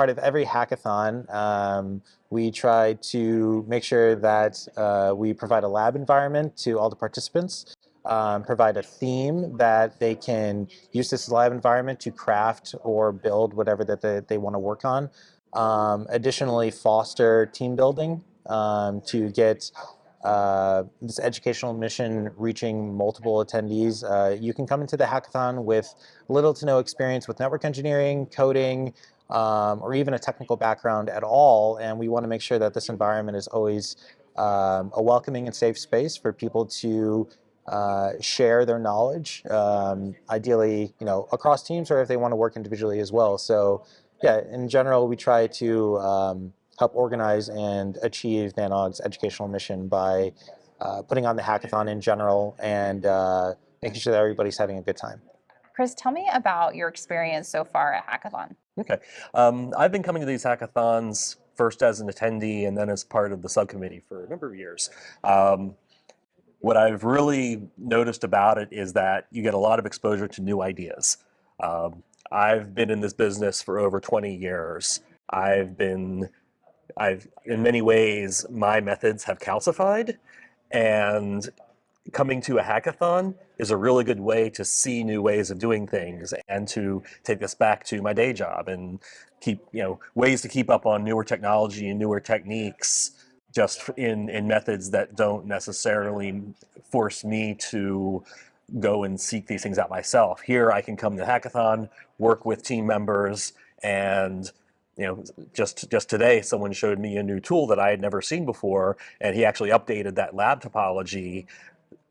part of every hackathon, we try to make sure that we provide a lab environment to all the participants, provide a theme that they can use this lab environment to craft or build whatever that they want to work on. Additionally, foster team building to get this educational mission reaching multiple attendees. You can come into the hackathon with little to no experience with network engineering, coding, or even a technical background at all, and we want to make sure that this environment is always a welcoming and safe space for people to share their knowledge, ideally, across teams, or if they want to work individually as well. So yeah, in general, we try to help organize and achieve NANOG's educational mission by putting on the hackathon in general and making sure that everybody's having a good time. Chris, tell me about your experience so far at Hackathon. Okay. I've been coming to these hackathons first as an attendee and then as part of the subcommittee for a number of years. What I've really noticed about it is that you get a lot of exposure to new ideas. I've been in this business for over 20 years. In many ways, my methods have calcified, and coming to a hackathon is a really good way to see new ways of doing things and to take this back to my day job and keep, ways to keep up on newer technology and newer techniques just in methods that don't necessarily force me to go and seek these things out myself. Here I can come to hackathon, work with team members, and just today someone showed me a new tool that I had never seen before, and he actually updated that lab topology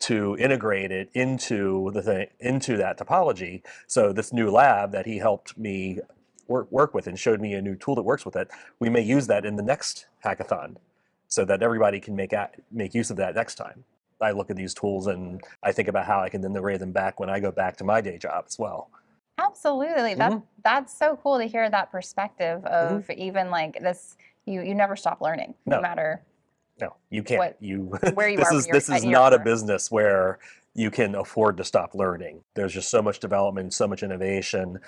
to integrate it into that topology. So this new lab that he helped me work with and showed me a new tool that works with it, we may use that in the next hackathon so that everybody can make use of that next time. I look at these tools and I think about how I can then array them back when I go back to my day job as well. Absolutely. That's so cool to hear that perspective of even like this, you never stop learning, no matter. No, you can't. Where you this is not a business where you can afford to stop learning. There's just so much development, so much innovation.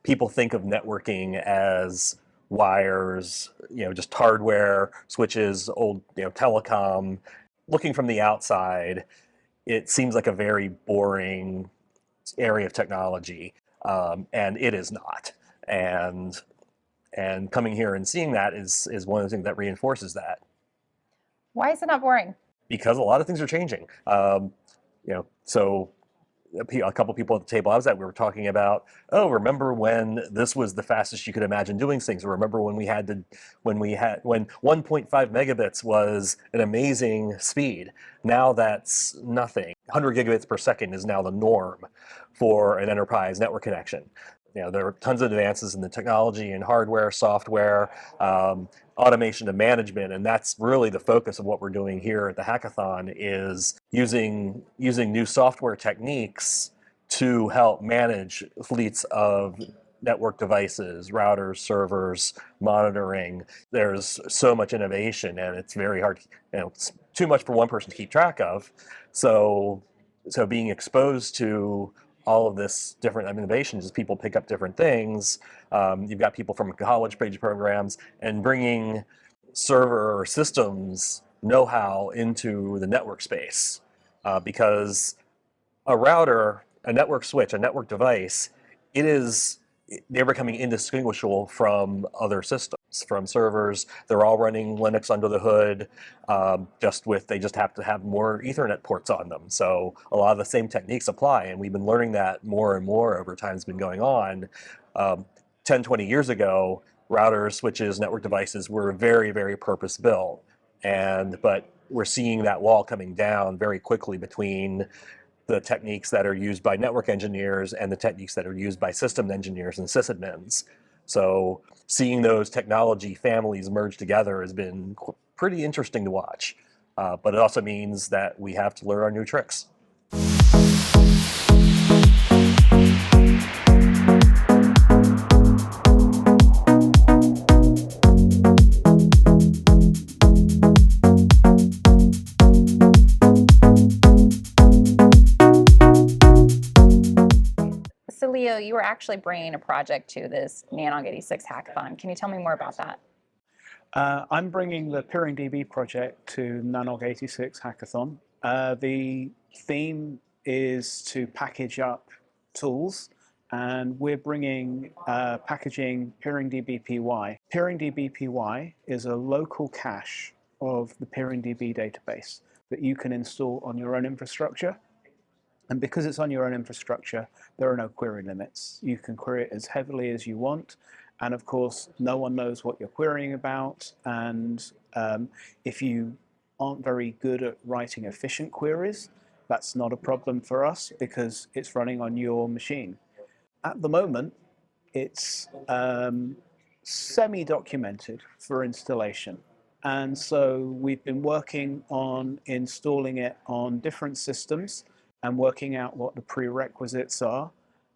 People think of networking as wires, just hardware, switches, old, telecom. Looking from the outside, it seems like a very boring area of technology, and it is not. And coming here and seeing that is one of the things that reinforces that. Why is it not boring? Because a lot of things are changing. So a couple people at the table I was at, we were talking about, remember when this was the fastest you could imagine doing things? Or remember when 1.5 megabits was an amazing speed? Now that's nothing. 100 gigabits per second is now the norm for an enterprise network connection. There are tons of advances in the technology and hardware, software, automation and management, and that's really the focus of what we're doing here at the hackathon, is using new software techniques to help manage fleets of network devices, routers, servers, monitoring. There's so much innovation, and it's very hard, it's too much for one person to keep track of. So being exposed to all of this different innovations as people pick up different things. You've got people from college page programs and bringing server systems know-how into the network space, because a router, a network switch, a network device, they're becoming indistinguishable from other systems, from servers. They're all running Linux under the hood, they just have to have more Ethernet ports on them. So a lot of the same techniques apply, and we've been learning that more and more over time. It's been going on. 10, 20 years ago, routers, switches, network devices were very, very purpose-built, but we're seeing that wall coming down very quickly between the techniques that are used by network engineers and the techniques that are used by system engineers and sysadmins. So seeing those technology families merge together has been pretty interesting to watch. But it also means that we have to learn our new tricks. So Leo, So you were actually bringing a project to this NANOG 86 hackathon. Can you tell me more about that? I'm bringing the PairingDB project to NANOG 86 hackathon. The theme is to package up tools, and we're bringing packaging PairingDBpy. PairingDBpy is a local cache of the PairingDB database that you can install on your own infrastructure. And because it's on your own infrastructure, there are no query limits. You can query it as heavily as you want. And of course, no one knows what you're querying about. And if you aren't very good at writing efficient queries, that's not a problem for us because it's running on your machine. At the moment, it's semi-documented for installation. And so we've been working on installing it on different systems and working out what the prerequisites are.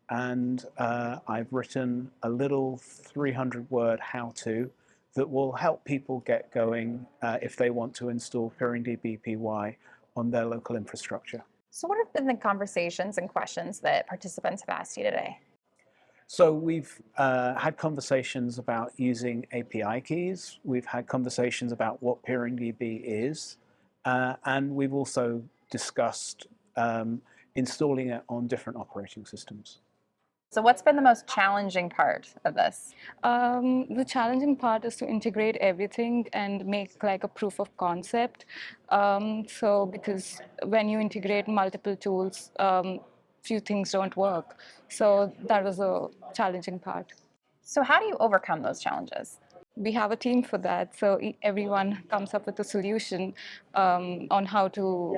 And I've written a little 300-word how-to that will help people get going if they want to install PairingDBpy on their local infrastructure. So what have been the conversations and questions that participants have asked you today? So we've had conversations about using API keys. We've had conversations about what PairingDB is. And we've also discussed installing it on different operating systems. So what's been the most challenging part of this? The challenging part is to integrate everything and make like a proof of concept. So because when you integrate multiple tools, few things don't work. So that was a challenging part. So how do you overcome those challenges? We have a team for that, so everyone comes up with a solution on how to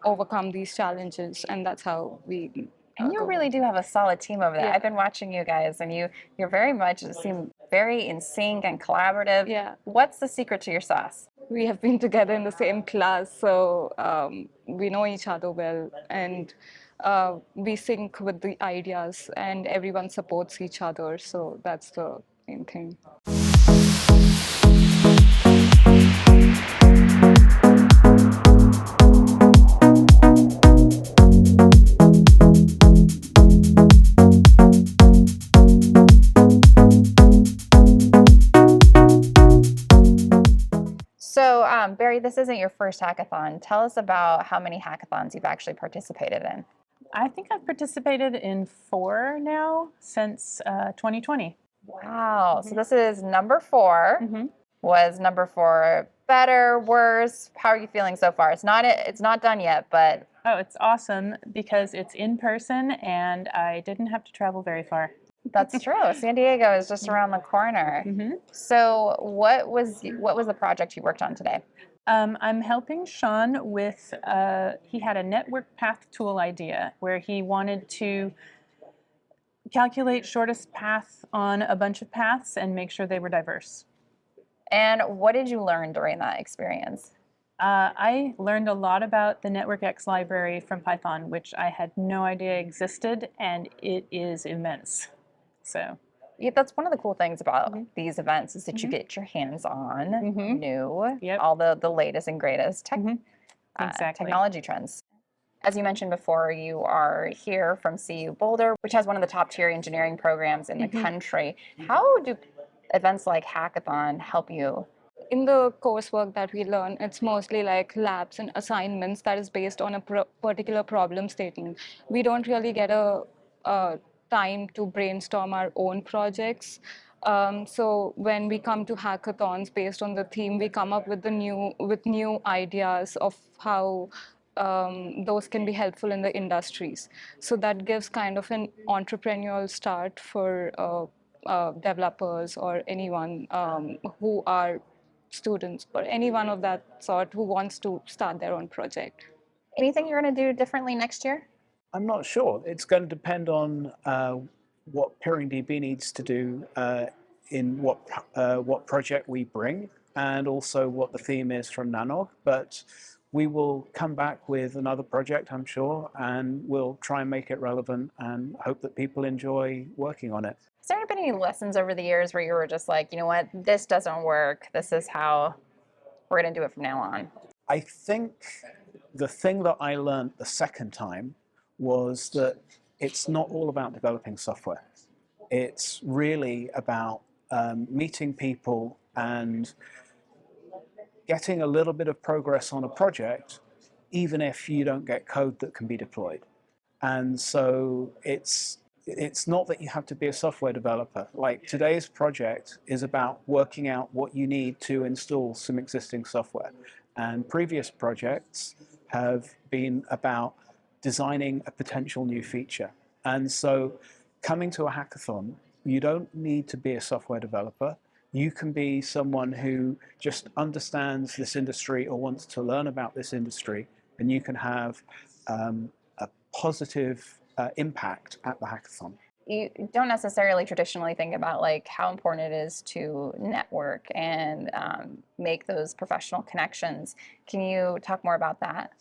overcome these challenges, and that's how we. And you really do have a solid team over there. Yeah. I've been watching you guys, and you're very much seem very in sync and collaborative. Yeah. What's the secret to your sauce? We have been together in the same class, so we know each other well, and we sync with the ideas, and everyone supports each other. So that's the main thing. So Barry, this isn't your first hackathon. Tell us about how many hackathons you've actually participated in. I think I've participated in 4 now since 2020. Wow. So this is number 4. Was number 4 better, worse? How are you feeling so far? It's not done yet, but Oh, it's awesome because it's in person and I didn't have to travel very far. that's true. San Diego is just around the corner. So what was the project you worked on today? I'm helping Sean with, he had a network path tool idea where he wanted to calculate shortest path on a bunch of paths and make sure they were diverse. And what did you learn during that experience? I learned a lot about the NetworkX library from Python, which I had no idea existed, and it is immense. So Yeah, that's one of the cool things about these events is that you get your hands on new, all the latest and greatest technology trends. As you mentioned before, you are here from CU Boulder, which has one of the top tier engineering programs in the country. How do events like Hackathon help you? In the coursework that we learn, it's mostly like labs and assignments that is based on a particular problem statement. We don't really get a time to brainstorm our own projects. So when we come to hackathons based on the theme, we come up with new ideas of how those can be helpful in the industries. So that gives kind of an entrepreneurial start for developers or anyone who are students or anyone of that sort who wants to start their own project. Anything you're going to do differently next year? I'm not sure. It's going to depend on what PairingDB needs to do in what project we bring, and also what the theme is from NANOG. But we will come back with another project, I'm sure, and we'll try and make it relevant and hope that people enjoy working on it. Has there been any lessons over the years where you were just like, you know what, this doesn't work. This is how we're going to do it from now on? I think the thing that I learned the second time was that it's not all about developing software. It's really about meeting people and getting a little bit of progress on a project, even if you don't get code that can be deployed. And so it's not that you have to be a software developer. Like today's project is about working out what you need to install some existing software. And previous projects have been about designing a potential new feature. And so coming to a hackathon, you don't need to be a software developer. You can be someone who just understands this industry or wants to learn about this industry, and you can have a positive impact at the hackathon. You don't necessarily traditionally think about like how important it is to network and make those professional connections. Can you talk more about that?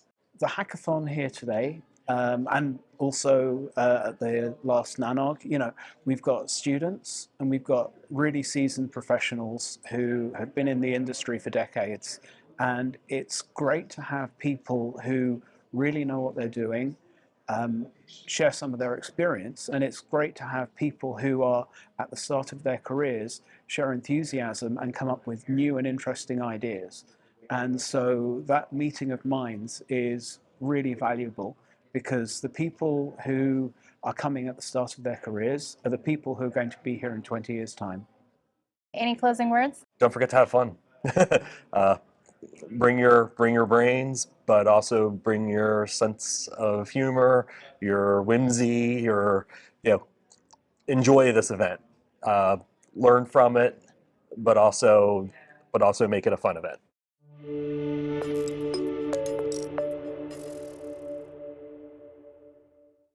The hackathon here today, and also at the last NANOG, you know, we've got students and we've got really seasoned professionals who have been in the industry for decades. And it's great to have people who really know what they're doing, share some of their experience. And it's great to have people who are at the start of their careers share enthusiasm and come up with new and interesting ideas. And so that meeting of minds is really valuable, because the people who are coming at the start of their careers are the people who are going to be here in 20 years' time. Any closing words? Don't forget to have fun. Bring your brains, but also bring your sense of humor, your whimsy, enjoy this event. Learn from it, but also make it a fun event.